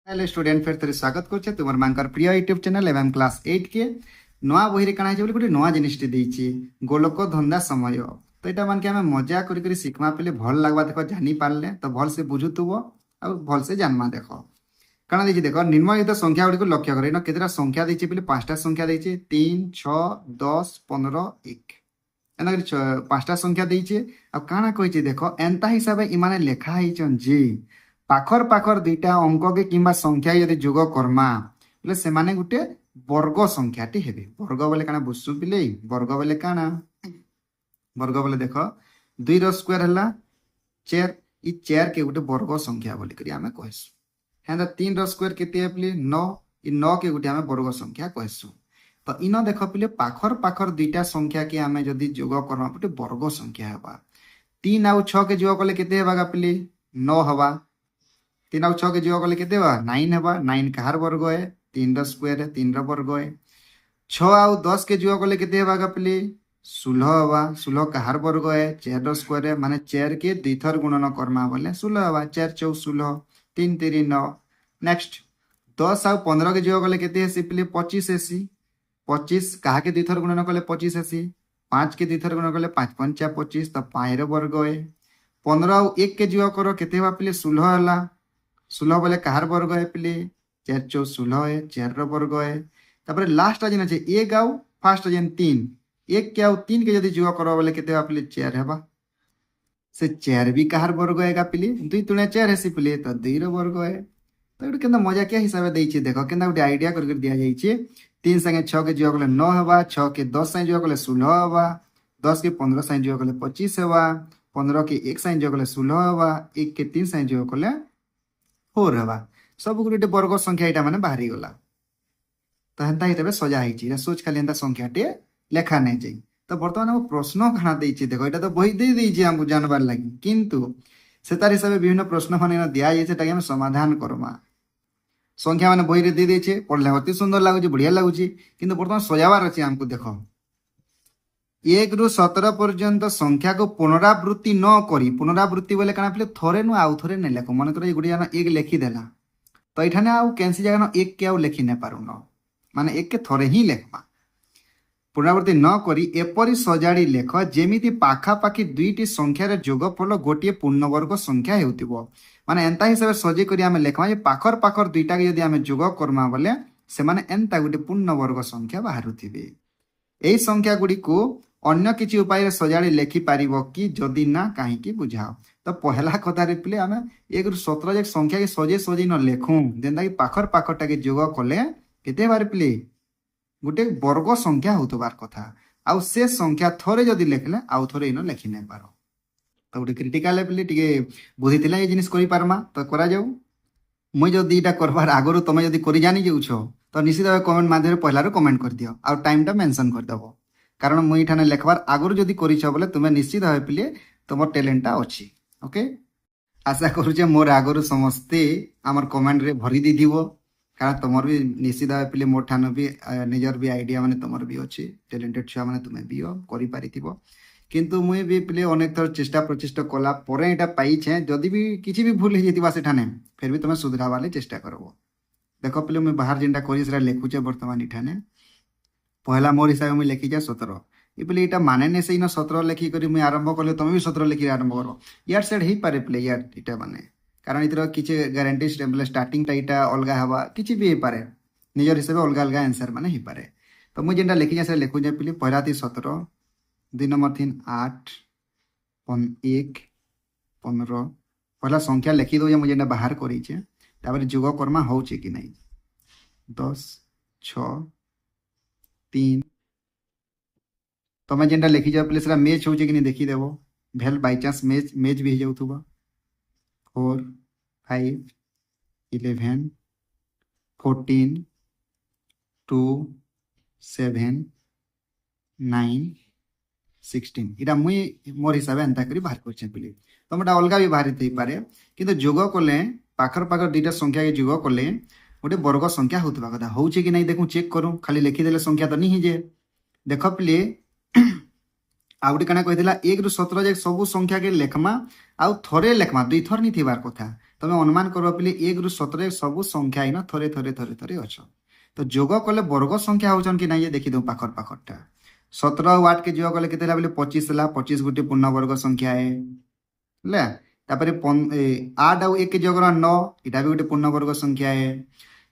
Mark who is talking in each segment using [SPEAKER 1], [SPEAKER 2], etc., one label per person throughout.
[SPEAKER 1] Hello student फिर थोड़ी स्वागत करछे तुमर मानकर प्रिय यूट्यूब चैनल एवं क्लास 8 के नवा बही रे काना है बोली गोटे नवा जिनिसटी देछि गोलक धंदा समय तो एटा मान के हमें मजा करी करी सिखमा पेले भल लागबा देखो जानी पारले तो भल से बुझुतबो और भल से जानमा देखो काना देछि देखो निम्नलिखित संख्या गुडी को लक्ष्य करी न केतरा संख्या देछि बोली पांचटा संख्या देछि 3 6 10 15 1 एना करी पांचटा संख्या देछि अब काना कहिछि देखो एंता हिसाबे इमाने लेखा हिचन जी पाखर पाखर दुईटा अंक के किंबा संख्या यदि जोग करमा बोले से माने गुटे वर्ग संख्याटी हेबे वर्ग बोले काना बुझसु पिले वर्ग बोले काना वर्ग बोले देखो 2 रो स्क्वायर हला 4 ई 4 के गुटे वर्ग संख्या बोली करी हमें कहसु हेंदा 3 रो स्क्वायर केते है पिले 9 ई 9 के गुटे हमें वर्ग संख्या कहसु तो इनो देखो पिले पाखर पाखर दुईटा संख्या के हमें जदी जोग करमा गुटे वर्ग संख्या हेबा 3 आउ 6 के जोग कले केते हेबा पिले 9 हवा 3 आउ 6 के जोग कले केते बा 9 हेबा 9 कहार वर्ग है 3 रो स्क्वायर है 3 रो वर्ग है 6 आउ 10 के जोग कले केते हेबा पिले 16 हेबा 16 कहार वर्ग है 4 रो स्क्वायर है माने 4 के दुई थर गुणन करमा बोले 16 हेबा 4 4 16 3 3 9 नेक्स्ट 10 आउ 15 के जोग कले केते हेसी पिले 25 हेसी 25 कहा के दुई थर गुणन कले 25 हेसी 5 के दुई थर गुणन कले 5 5 25 तो 5 रो वर्ग है 15 आउ 1 के जोग करो केते हेबा पिले 16 हला 16 बोले कहार वर्ग है पिले 4 4 16 है 4 रो वर्ग है तापर लास्ट जेन আছে 1 आउ फर्स्ट जेन 3 1 के आउ 3 के यदि जोग करो बोले केते बा पिले 4 हेबा से 4 भी कहार वर्ग है पिले 2 3 4 हेसी पिले तो 2 रो वर्ग है तो एटा केना मजा के हिसाब देइ छी देखो केना गुटे आईडिया कर दिया जाई छी 3 संगे 6 के जोग कले 9 हेबा 6 के 10 संगे जोग कले 16 हेबा 10 के 15 संगे जोग कले 25 हेबा 15 के 1 संगे जोग कले 16 हेबा 1 के 3 संगे जोग कले 4 हेबा सब गुटे वर्ग संख्या एटा माने बाहरी गला तो हेंता हिसाबे सजा हिची सोच खाली एंता संख्याटे लेखा नै जाई तो वर्तमान हम प्रश्न खाना देछि देखो एटा तो बही दे देछि हमको जानबार लागि किंतु सेतार हिसाबे विभिन्न प्रश्न खाने दिया जाय सेटा हम समाधान करमा संख्या माने बही रे दे देछे पढले अति सुंदर लागुची बढ़िया लागुची किंतु वर्तमान सजावार अछि हमको देखो 1 रु 17 पर्यंत संख्या को पुनरावृत्ति न करी पुनरावृत्ति बोले काना पले थोरे नु आउ थोरे नै लेखो मन करे गुडी जाना 1 लेखि देला तो इठाने आउ कैंसी जगह 1 के आउ लेखि नै पारु न माने 1 के थोरे ही लेखमा पुनरावृत्ति न करी एपरि सजाडी लेख जेमिति पाखा पाखी दुईटी संख्या रे जोगफल गोटिए पूर्णवर्ग संख्या हेउतिबो माने एंता हिसाब सजे करी हमें लेखमा जे पाखर पाखर दुईटा के यदि हमें जोग करमा बोले से माने एंता गोटे पूर्णवर्ग संख्या बाहरुथिबे एई संख्या गुडी को अन्य किसी उपाय सजाड़ी लेखि पारिबो कि जदि ना काहे की बुझाओ तो पहला कथा रे पिले हमें 1 रु 17 जे संख्या के सजे सजे न लेखु जेंदा कि पाखर पाखरटा के जोग कले केते बार पिले गुटे वर्ग संख्या होतबार कथा आउ से संख्या थोरे जदि लेखले आउ थोरे इनो लेखि नै पारो तो गुटे क्रिटिकल पिले टिके बुझी थिला ए जिनिस करि पारमा तो करा जाऊ मुई जदि इटा करबार आगरु तमे जदि करि जानि जेउछो तो निश्चित भाबे कमेंट माध्यम पहला रो कमेंट कर दियो आ टाइम टा मेंशन कर दबो कारण मुई ठाने लेखबार आगरु जदि करिछ बोले तुमे निश्चित भाबे पिले तुमर टैलेंट टा अछि ओके आशा करू जे मोर आगरु समस्ते हमर कमेंट रे भरि दी दिबो कारण तुमर भी निश्चित भाबे पिले मोर ठानो भी निजर भी आईडिया माने तुमर भी अछि टैलेंटेड छुआ माने तुमे भी हो करि पारिथिबो किंतु मुई भी पिले अनेक थर चेष्टा प्रचेष्टा कला परे एटा पाई छे जदि भी किछि भी भूल हे जेतिबा से ठाने फिर भी तुमे सुधरावाले चेष्टा करबो देखो पिले मैं बाहर जेंटा करि सेरा लेखुचे वर्तमान इठाने पहला मोर हिसाब में लिखी जाए 17 ये पिले इटा माने ने से इन 17 लिखी करी मैं आरंभ करले तुम भी 17 लिखी आरंभ करो यार सेड ही पारे पिले यार इटा माने कारण इतर किछि गारंटी स्टेबल स्टार्टिंग टा इटा अलगा हवा किछि भी पारे निजर हिसाब अलगा अलगा आंसर माने ही पारे तो मुझे जेंटा लिखी जाए लिखु जाए पिले पहला थी 17 2 नंबर थी 8 1 15 पहला संख्या लिखी दो मुझे जेंटा बाहर करी छे तापर जोग कर्मा होउचे कि नहीं 10 6 3 तमे जेंटा लिखी जाओ प्लीज मैच हो कि नहीं देखी देव भेल बाय चांस मैच भी हो जाऊथुबा 4 5 11 14 2 7 9 16 इटा मुई मोर हिसाब से एंता करी बाहर करछे पिले तमटा अलगा भी बाहर थई पारे किंतु जोग कले पाखर पाखर दुईटा संख्या के जोग कले गोटे वर्ग संख्या होतबा कथा होउचे कि नहीं देखु चेक करू खाली लिखि देले संख्या तो नहीं जे देख पिले आ गोटे काना कहितला 1 रु 17 जे सब संख्या के लेखमा आउ थोरे लेखमा दुई थर नहीं थिबार कथा ତମେ ଅନୁମାନ କର ପିଲେ 1 ରୁ 17 ସବୁ ସଂଖ୍ୟା ଇନ ଥରେ ଥରେ ଥରେ ଥରେ ଅଛ। ତ ଯୋଗ କଲେ ବର୍ଗ ସଂଖ୍ୟା ହଉଛନ୍ କି ନାଇଁ ଯେ ଦେଖିଦେଉ ପାଖର ପାଖରଟା। 17 ଆଉ 8 କେ ଯୋଗ କଲେ କେତେ ହେଲା ବୋଲେ 25 ହେଲା। 25 ଗୋଟେ ପୂର୍ଣ୍ଣ ବର୍ଗ ସଂଖ୍ୟା ହେ ହେଲା। ତାପରେ 8 ଆଉ 1 କେ ଯୋଗ କରା 9, ଏଟା ବି ଗୋଟେ ପୂର୍ଣ୍ଣ ବର୍ଗ ସଂଖ୍ୟା ହେ।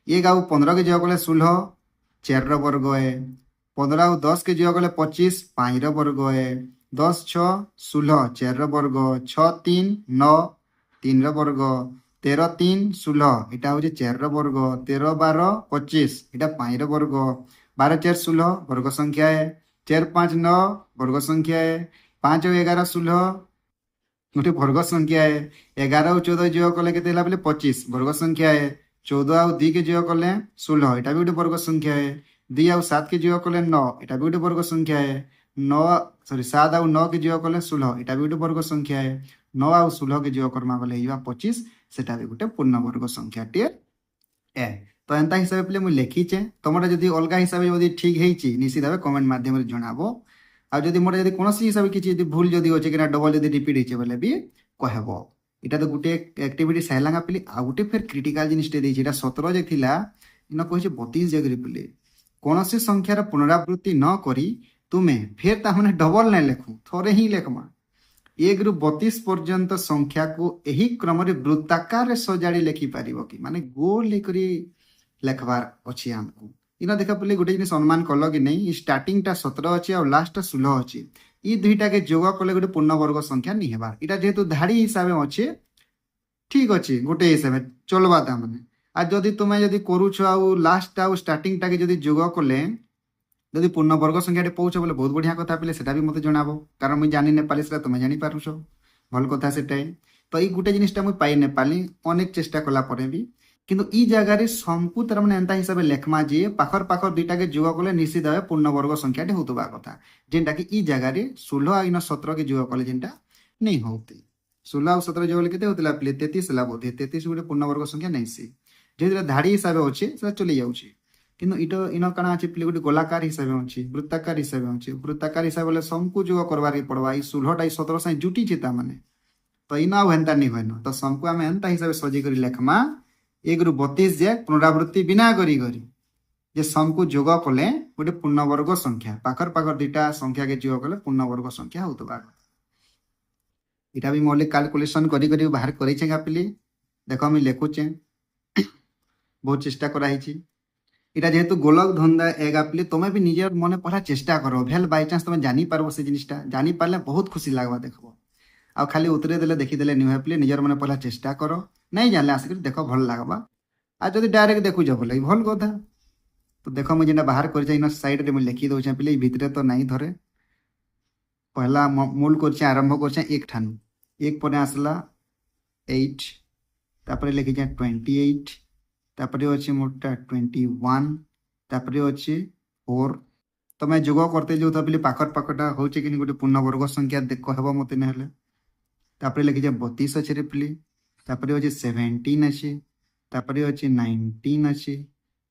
[SPEAKER 1] 1 ଆଉ 15 के जोग कले 16 4 ର ବର୍ଗ है। 15 ଆଉ 10 के जोग कले 25 5 ର ବର୍ଗ है। 10 6 16 4 ର ବର୍ଗ। 6 3 9 3 ର ବର୍ଗ। 13 3 16 এটা হচ্ছে 4 ର ବର୍ଗ। 13 12 25 এটা 5 ର ବର୍ଗ। 12 4 16 ବର୍ଗ ସଂଖ୍ୟା है। 4 5 9 ବର୍ଗ ସଂଖ୍ୟା है। 5 ଆଉ 11 16 ଗୋଟେ ବର୍ଗ ସଂଖ୍ୟା है। 11 ଆଉ 14 ଯୋଗ କଲେ କେତେ ହେଲା ବୋଲେ 25 ବର୍ଗ ସଂଖ୍ୟା है। 14 ଆଉ 2 के जोग कले 16 এটা भी ଗୋଟେ ବର୍ଗ ସଂଖ୍ୟା है। 2 ଆଉ 7 के जोग कले 9 এটা भी ଗୋଟେ ବର୍ଗ ସଂଖ୍ୟା है। 9 ସରି 7 ଆଉ 9 के जोग कले 16 এটা भी ଗୋଟେ ବର୍ଗ ସଂଖ୍ୟା है। 9 ଆଉ 16 के जोग କର୍ମା ବୋଲେ ହେଇଯିବା 25 ସେଟା ବି ଗୋଟେ ପୂର୍ଣ୍ଣ ବର୍ଗ ସଂଖ୍ୟାଟିଏ ଏ। ତ ଏନ୍ତା ହିସାବରେ ପିଲେ ମୁଁ ଲେଖିଛେ। ତମର ଯଦି ଅଲଗା ହିସାବରେ ଯଦି ଠିକ୍ ହେଇଛି ନିଶ୍ଚିତ ଭାବେ କମେଣ୍ଟ ମାଧ୍ୟମରେ ଜଣାବ। ଆଉ ଯଦି ମୋର ଯଦି କୌଣସି ହିସାବରେ କିଛି ଯଦି ଭୁଲ ଯଦି ଅଛି କିନା ଡବଲ ଯଦି ରିପିଟ୍ ହେଇছে ବୋଲେ ବି କହିବ। এটা তো গোটে আক্টিভিটি সাইলাঙ্গা পিলি ଆଉ ଗୋଟେ ଫେର କ୍ରିଟିକାଲ ଜିନିଷଟେ ଦେଇଛି। ଏଇଟା 17 ଯେ ଥିଲା ଇନ କହିଛି 32 ଜାଗାରେ ପିଲେ କୌଣସି ସଂଖ୍ୟାର ପୁନରାବୃତ୍ତି ନ କରି ତୁମେ ଫେର ତାମାନେ ଡବଲ ନାଇଁ ଲେଖୁ ଥରେ ହିଁ ଲେଖମା। 1 ରୁ 32 ପର୍ଯ୍ୟନ୍ତ ସଂଖ୍ୟାକୁ ଏହି କ୍ରମରେ ବୃତ୍ତାକାରରେ ସଜାଡ଼ି ଲେଖିପାରିବ କି ମାନେ ଗୋଲ ହେଇକରି ଲେଖବାର ଅଛି ଆମକୁ। ଇନ ଦେଖ ପିଲେ ଗୋଟେ ଜିନିଷ ଅନୁମାନ କଲ କି ନାଇଁ ଷ୍ଟାର୍ଟିଂଟା 17 ଅଛି ଆଉ ଲାଷ୍ଟଟା 16 ଅଛି। ଇ ଦୁଇଟାକେ ଯୋଗ କଲେ ଗୋଟେ ପୂର୍ଣ୍ଣବର୍ଗ ସଂଖ୍ୟା ନି ହେବାର। এটা যেহেতু ধাড়ি হিসাবে অছে ঠিক আছে গোটে হিসাবে চলবা তাମାନେ। আর যদি তুমি যদি করুছ আউ লাস্ট আউ স্টার্টিংটাকে যদি যোগ কলে যদি ପୂର୍ଣ୍ଣବର୍ଗ ସଂଖ୍ୟାଟେ ପାଉଛ ବୋଲେ ବହୁତ ବଢ଼ିଆ କଥା ପିଲେ ସେଟା ବି ମୋତେ ଜଣାବ। କାରଣ ମୁଇଁ ଜାଣି ନେପାଲି ସେଟା ତୁମେ ଜାଣିପାରୁଛ ଭଲ କଥା ସେଟାଏ। ତ ଏଇ ଗୋଟେ ଜିନିଷଟା ମୁଇଁ ପାଇ ନେପାଲି ଅନେକ ଚେଷ୍ଟା କଲା ପରେ ବି। କିନ୍ତୁ ଇ ଜାଗାରେ ସମ୍କୁ ତାର ମାନେ ଏନ୍ତା ହିସାବେ ଲେଖମା ଯେ ପାଖର ପାଖର ଦୁଇଟାକେ ଯୋଗ କଲେ ନିଶ୍ଚିତ ଭାବେ ପୂର୍ଣ୍ଣବର୍ଗ ସଂଖ୍ୟାଟେ ହଉଥିବା କଥା। ଯେନ୍ଟାକି ଇ ଜାଗାରେ 16 ଆଉ 17 के ଯୋଗ କଲେ ଯେନ୍ଟା ନେଇ ହଉତେ। 16 ଆଉ 17 ଯୋଗ କଲେ କେତେ ହଉଥିଲା ପିଲେ 33 ହେଲା ବୋଧେ। 33 ଗୋଟେ ପୂର୍ଣ୍ଣବର୍ଗ ସଂଖ୍ୟା ନାଇଁସି। ଯେହେତୁ ଧାଡ଼ି ହିସାବେ ଅଛେ ସେଟା ଚଲି ଯାଉଛି। କିନ୍ତୁ ଇନ କାଣା ଅଛି ପିଲେ ଗୋଟେ ଗୋଲାକାର ହିସାବେ ଅଛି ବୃତ୍ତାକାର ହିସାବେ ଅଛି। ବୃତ୍ତାକାର ହିସାବେ ବୋଲେ ସମ୍କୁ ଯୋଗ କରବାକେ ପଡ଼ବା। ଇ 16ଟା ଇ 17 ସାଙ୍ଗେ ଜୁଟିଛେ ତାମାନେ। ତ ଇନ ଆଉ ହେନ୍ତା ନି ହୁଏନ। ତ ସମ୍କୁ ଆମେ ଏନ୍ତା ହିସାବେ ସଜେଇ କରି ଲେଖମା 1 ରୁ 32 ଯାଏ ପୁନରାବୃତ୍ତି ବିନା କରି କରି ଯେ ସମ୍କୁ ଯୋଗ କଲେ ଗୋଟେ ପୂର୍ଣ୍ଣବର୍ଗ ସଂଖ୍ୟା ପାଖର ପାଖର ଦୁଇଟା ସଂଖ୍ୟାକେ ଯୋଗ କଲେ ପୂର୍ଣ୍ଣବର୍ଗ ସଂଖ୍ୟା ହଉଥିବା। এটা ବି ମୁଁ କାଲକୁଲେସନ କରି କରି ବାହାର କରିଛେ ଗା ପିଲି। ଦେଖ ମୁଇଁ ଲେଖୁଛେ ବହୁତ ଚେଷ୍ଟା କରାହେଇଛି। এটা যেহেতু গোলক ধন্দা এগা পিলে তুমি বি নিজের মনে পড়া চেষ্টা করো ভেল বাই চান্স তুমি জানিপারব সে জিনিসটা জানিপারলে বহুত খুশি লাগবা দেখব। ଆଉ ଖାଲି ଉତରେଇ ଦେଲେ ଦେଖିଦେଲେ ନି ହୁଏ ପିଲେ ନିଜର ମନେ ପହଲା ଚେଷ୍ଟା କର ନାଇଁ ଜାଣିଲେ ଆସିକରି ଦେଖ ଭଲ ଲାଗବା। ଆଉ ଯଦି ଡାଇରେକ୍ଟ ଦେଖୁଛ ବୋଲେ ଭଲ କଥା। ତ ଦେଖ ମୁଁ ଯେନ୍ଟା ବାହାର କରିଛେ ଇନ ସାଇଡରେ ମୁଁ ଲେଖି ଦଉଛେ ପିଲେ ଭିତରେ ତ ନାଇଁ ଧରେ। ପହଲା ମୂল করছে আরম্ভ করছে 1 ঠানু 1 পরে আসলা 8 তারপরে লিখিছে 28 তারপরে ଅଛି মোটটা 21 তারপরে ଅଛି 4। ତମେ ଯୋଗ করতে যাও পিলে পাখর পাখটা হচ্ছে কিনি গোটে ପୂର୍ଣ୍ଣବର୍ଗ ସଂଖ୍ୟା କହିବ ମତେ ନହେଲେ। তারপরে লিখিছে 32 ଅଛି রে পিলে। তারপরে ଅଛି 17 ଅଛି। তারপরে ଅଛି 19 ଅଛି।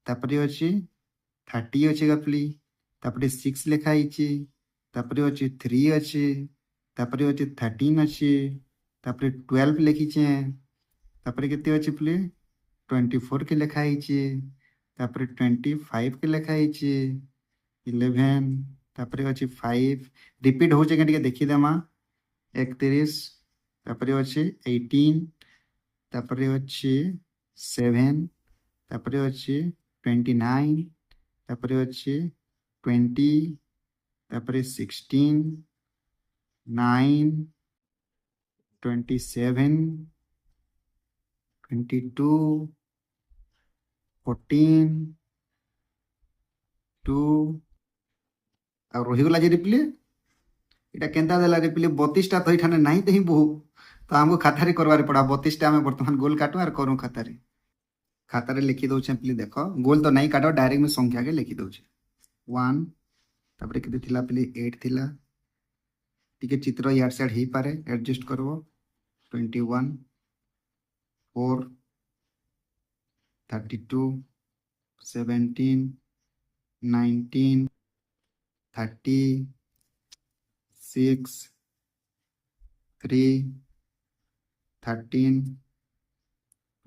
[SPEAKER 1] তারপরে ଅଛି 30 ଅଛି গা পিলে। তারপরে 6 লেখা ହେଇଛି। তারপরে ଅଛି 3 ଅଛି। তারপরে ଅଛି 13 ଅଛି। তারপরে 12 লেখিছে। তারপরে কেতে ଅଛି পিলে 24 के লেখা ହେଇଛି। তারপরে 25 के লেখা ହେଇଛି। 11 তারপরে ଅଛି 5 রিপিট হচ্ছে কেন ଟିକେ ଦେଖିଦେମା। 31 তারপরে ଅଛି 18 তারপরে ଅଛି 7 তারপরে ଅଛି 29 তারপরে ଅଛି 20 তারপরে 16 9 27 22 14 2 ଆଉ ରହିଗଲା ଯେ ରିପ୍ଲେ এটা কেনতা দেলা রিপ্লে 32টা তো এখানে নাই দেই বহু। তো আমକୁ ଖାତାରେ করবার পড়া 32টা আমি বর্তমান গোল কাটু আর করু খাতারে। খাতারে লিখি দউছে প্লি দেখ গোল তো নাই কাটো ডাইরেক্ট আমি সংখ্যা के লিখি দউছে 1 তারপরে কেতে থিলা প্লি 8 থিলা টিকে চিত্র ইয়ার সাইড হেই পারে এডজস্ট করব 21 4 32 17 19 30 6 3 13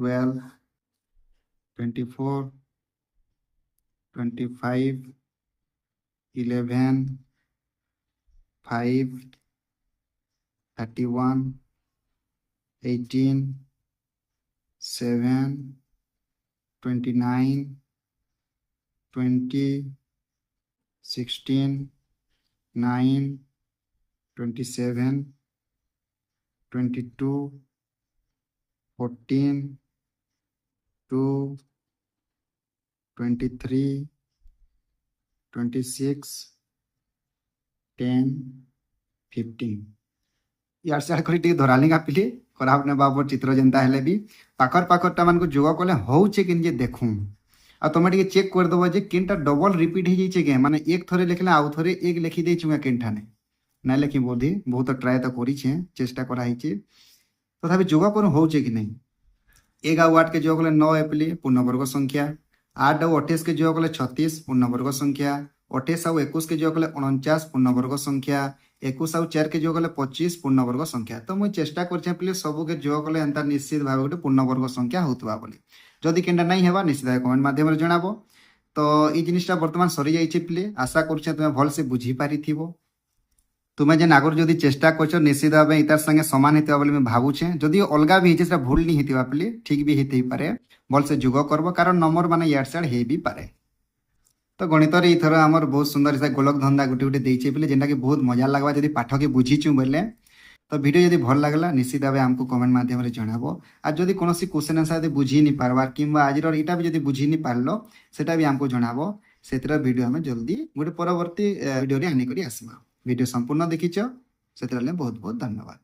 [SPEAKER 1] 12, 24, 25, 11, 5, 31, 18, 7, 29, 20, 16, 9, 27, 22, 14, 2, 23, 26, 10, 15 यार सियाड़ कर धराली पिली खराब ने बाबर चित्र जेनता हेले भी पाखर पाखरटा मान को जोग कले होचे कि निजे देखूं आ तुम टे चेक करदेव जे किनटा डबल रिपीट हो जाइए के माने एक थरे लिखले आउ थरे एक लिखी देछु किनठाने ना लिखी बोधी बहुत ट्राए तो करिछे चेष्टा कराई तथापि जोग कर होचे कि नहीं 1 आउ 8 के जोग कले 9 एप्ली पूर्णवर्ग संख्या 8 आउ 28 के जोग कले 36 पूर्णवर्ग संख्या 28 आउ 21 के जोग कले 49 पूर्णवर्ग संख्या 21 आउ 4 के जोग कले 25 पूर्णवर्ग संख्या तो मुझे चेष्टा कर सबू के जोग कले एंता निश्चित भाव गोटे पूर्णवर्ग संख्या होतबा बोली जदि केनटा नहीं हेबा निश्चित भाव कमेंट माध्यम जणाबो तो ये जिनिसटा वर्तमान सरी जाइए पिले आशा करुछे तुम भल से बुझी पारिथिबो तुम्हें जेन आगर जदि चेष्टा कर निश्चित भाव इतार संगे सामान होता बोली मैं भावुचे जदि अलग भी होता भूल नहीं होता पिले ठीक भी होते पारे भल से जोग करब कारण नंबर माने यार साड़ हो भी पारे तो गणित इथर आमर बहुत सुंदर हिसाब गोलक धंदा गोटे गोटे देचे पिले जेनटा कि बहुत मजा लगवा जदि पाठ के बुझीचु बोले तो वीडियो जदि भल लगला निश्चित भाव आमको कमेंट माध्यम जनाबो आज जदि कौन क्वेश्चन आंसर यदि बुझी नहीं पारबार कि आज यहाँ भी जदि बुझी नहीं पारलो सेटा भी आमको जनाबो से वीडियो आम जल्दी गोटे परवर्ती वीडियो आनिक आसवा वीडियो संपूर्ण देखीच से बहुत बहुत धन्यवाद।